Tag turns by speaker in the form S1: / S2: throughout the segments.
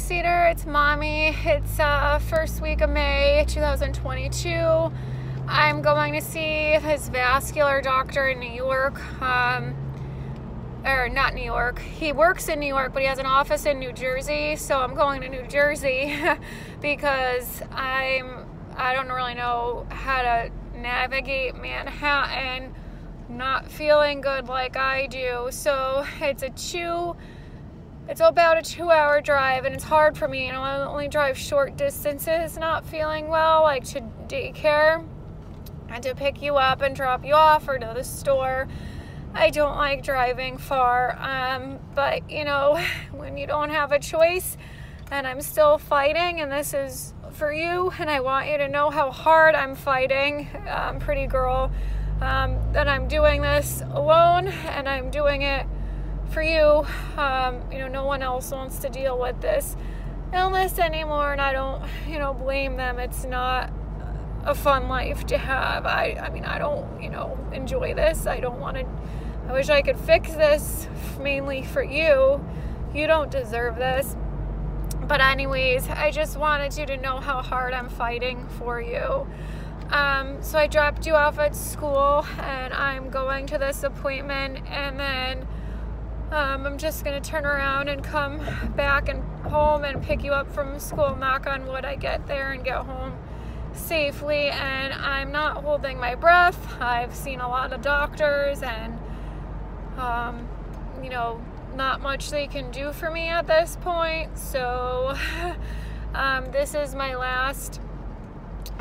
S1: Cedar, it's Mommy. It's first week of May 2022. I'm going to see his vascular doctor in New York. Or not New York. He works in New York, but he has an office in New Jersey. So I'm going to New Jersey because I don't really know how to navigate Manhattan, not feeling good like I do. So it's about a 2-hour drive, and it's hard for me. I only drive short distances, not feeling well, like to daycare and to pick you up and drop you off, or to the store. I don't like driving far, but when you don't have a choice, and I'm still fighting, and this is for you, and I want you to know how hard I'm fighting, pretty girl, that I'm doing this alone, and I'm doing it for you. No one else wants to deal with this illness anymore, and I don't, blame them. It's not a fun life to have. I don't, enjoy this. I wish I could fix this mainly for you. You don't deserve this. But anyways, I just wanted you to know how hard I'm fighting for you. So I dropped you off at school, and I'm going to this appointment, and then I'm just going to turn around and come back and home and pick you up from school. Knock on wood, I get there and get home safely, and I'm not holding my breath. I've seen a lot of doctors, and not much they can do for me at this point. So this is my last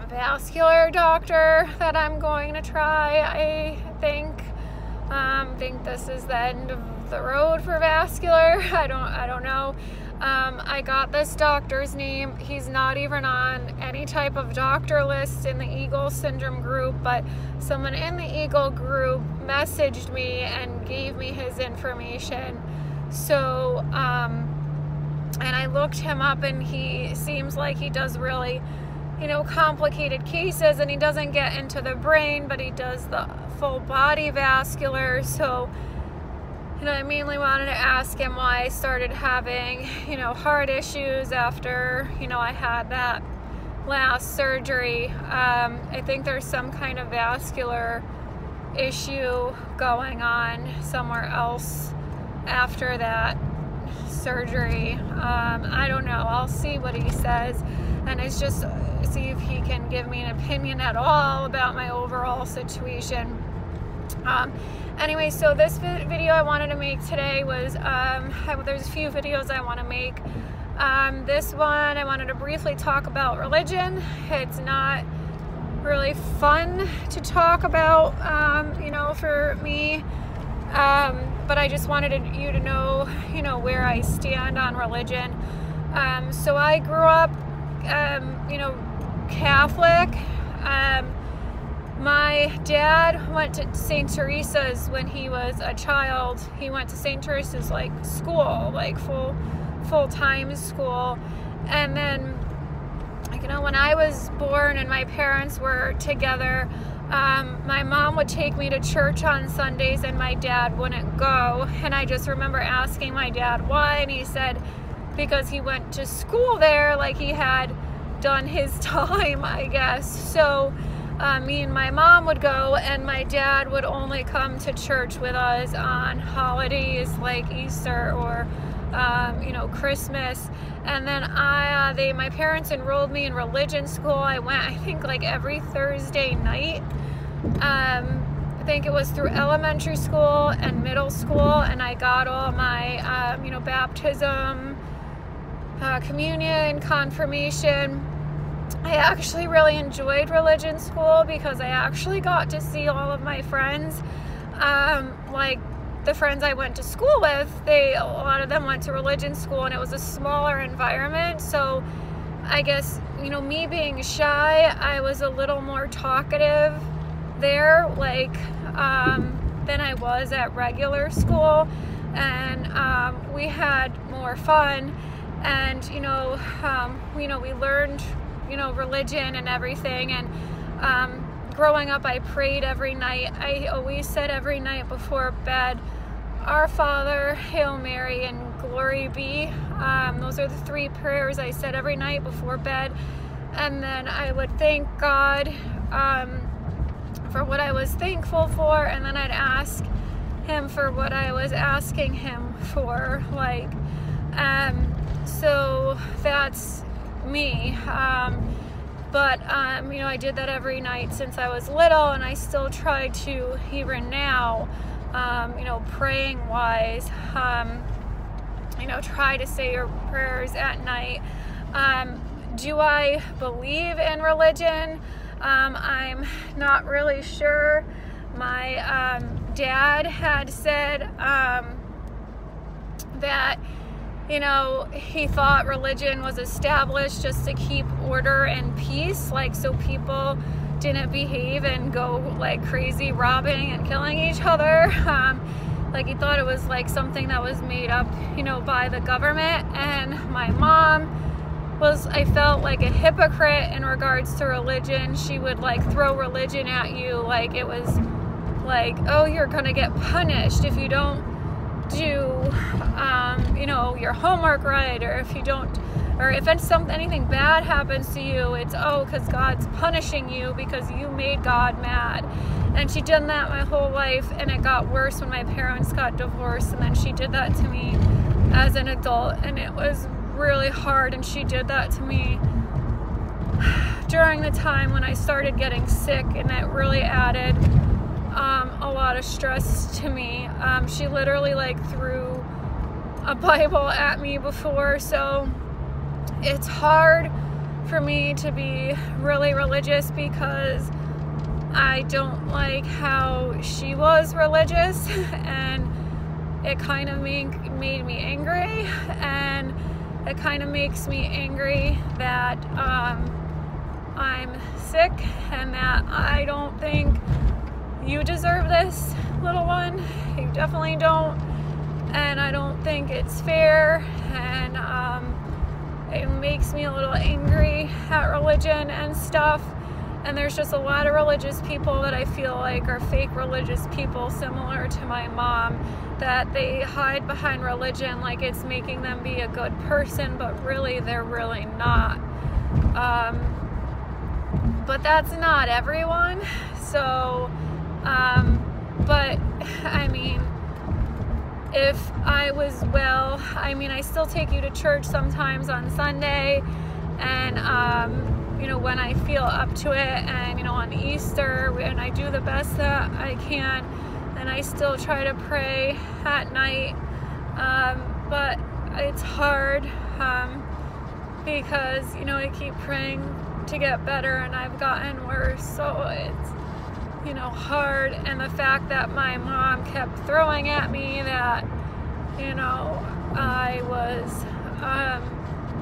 S1: vascular doctor that I'm going to try. I think this is the end of the road for vascular. I don't know. I got this doctor's name. He's not even on any type of doctor list in the Eagle Syndrome group, but someone in the Eagle group messaged me and gave me his information. So, and I looked him up, and he seems like he does really, complicated cases, and he doesn't get into the brain, but he does the full body vascular. So, I mainly wanted to ask him why I started having, heart issues after, I had that last surgery. I think there's some kind of vascular issue going on somewhere else after that surgery. I don't know. I'll see what he says, and it's just see if he can give me an opinion at all about my overall situation. Anyway, so this video I wanted to make today was, there's a few videos I want to make. This one, I wanted to briefly talk about religion. It's not really fun to talk about, for me, but I just wanted you to know, where I stand on religion. So I grew up, Catholic. My dad went to St. Teresa's when he was a child. He went to St. Teresa's school, full-time school. And then, when I was born and my parents were together, my mom would take me to church on Sundays, and my dad wouldn't go. And I just remember asking my dad why, and he said because he went to school there, he had done his time, I guess. So me and my mom would go, and my dad would only come to church with us on holidays like Easter or Christmas. And then my parents enrolled me in religion school. I went, I think, every Thursday night. I think it was through elementary school and middle school, and I got all my baptism, communion, confirmation. I actually really enjoyed religion school because I actually got to see all of my friends. The friends I went to school with, a lot of them went to religion school, and it was a smaller environment. So I guess, me being shy, I was a little more talkative there, than I was at regular school. And we had more fun, and, we learned religion and everything. And growing up, I prayed every night. I always said every night before bed, Our Father, Hail Mary, and glory be. Those are the 3 prayers I said every night before bed. And then I would thank God for what I was thankful for, and then I'd ask him for what I was asking him for. Like, so that's me. But you know, I did that every night since I was little, and I still try to even now, you know, praying wise, you know, try to say your prayers at night. Do I believe in religion? I'm not really sure. My dad had said that, you know, he thought religion was established just to keep order and peace, like so people didn't behave and go like crazy robbing and killing each other. Like he thought it was like something that was made up, you know, by the government. And my mom was, I felt like a hypocrite in regards to religion. She would like throw religion at you like it was like, oh, you're gonna get punished if you don't do you know, your homework right, or if you don't, or if anything bad happens to you, it's, oh, because God's punishing you because you made God mad. And she did that my whole life, and it got worse when my parents got divorced, and then she did that to me as an adult, and it was really hard. And she did that to me during the time when I started getting sick, and that really added a lot of stress to me. She literally like threw a Bible at me before, so it's hard for me to be really religious because I don't like how she was religious, and it kind of made me angry, and it kind of makes me angry that I'm sick and that I don't think you deserve this, little one. You definitely don't, and I don't think it's fair, and it makes me a little angry at religion and stuff. And there's just a lot of religious people that I feel like are fake religious people, similar to my mom, that they hide behind religion like it's making them be a good person, but really they're really not. But that's not everyone. So but I mean, if I was well, I mean, I still take you to church sometimes on Sunday, and you know, when I feel up to it, and you know, on Easter, when I do the best that I can, and I still try to pray at night, but it's hard because, you know, I keep praying to get better, and I've gotten worse, so it's, you know, hard. And the fact that my mom kept throwing at me that, you know,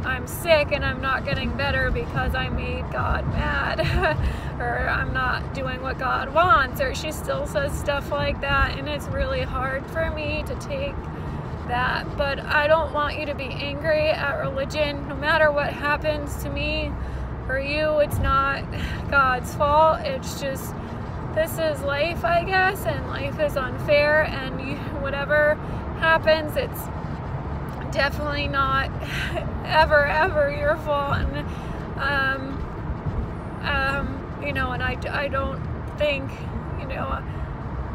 S1: I'm sick and I'm not getting better because I made God mad, or I'm not doing what God wants, or she still says stuff like that, and it's really hard for me to take that. But I don't want you to be angry at religion. No matter what happens to me or you, it's not God's fault. It's just, this is life, I guess, and life is unfair, and whatever happens, it's definitely not ever your fault. And you know, and I don't think, you know,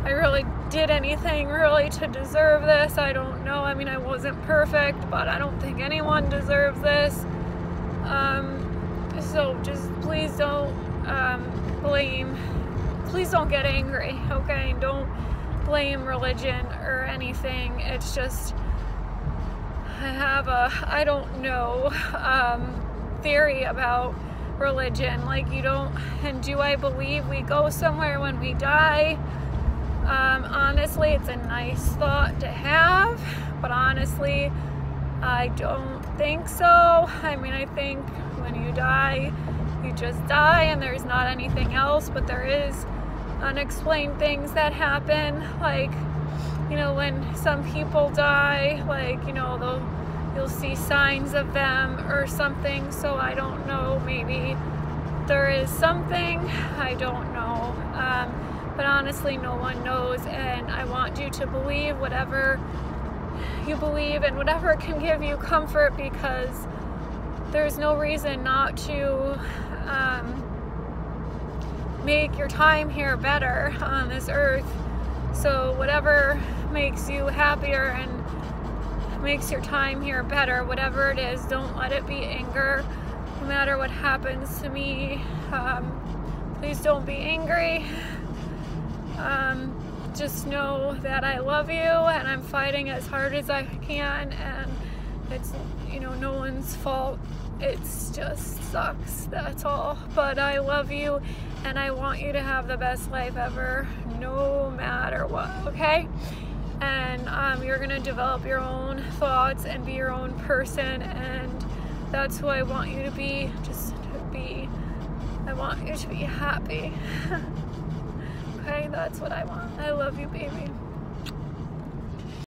S1: I really did anything really to deserve this. I don't know. I mean, I wasn't perfect, but I don't think anyone deserves this. So just please don't please don't get angry, okay? Don't blame religion or anything. It's just, I have I don't know, theory about religion. Like, you don't, and do I believe we go somewhere when we die? Honestly, it's a nice thought to have, but honestly, I don't think so. I mean, I think when you die, you just die, and there's not anything else, but there is unexplained things that happen, like, you know, when some people die, like, you know, you'll see signs of them or something. So I don't know, maybe there is something, I don't know, but honestly, no one knows, and I want you to believe whatever you believe and whatever can give you comfort, because there's no reason not to make your time here better on this earth. So whatever makes you happier and makes your time here better, whatever it is, don't let it be anger. No matter what happens to me, please don't be angry. Just know that I love you and I'm fighting as hard as I can, and it's, you know, no one's fault. It's just sucks, that's all. But I love you and I want you to have the best life ever, no matter what, okay? And you're gonna develop your own thoughts and be your own person, and that's who I want you to be. Just to be, I want you to be happy. Okay, that's what I want. I love you, baby.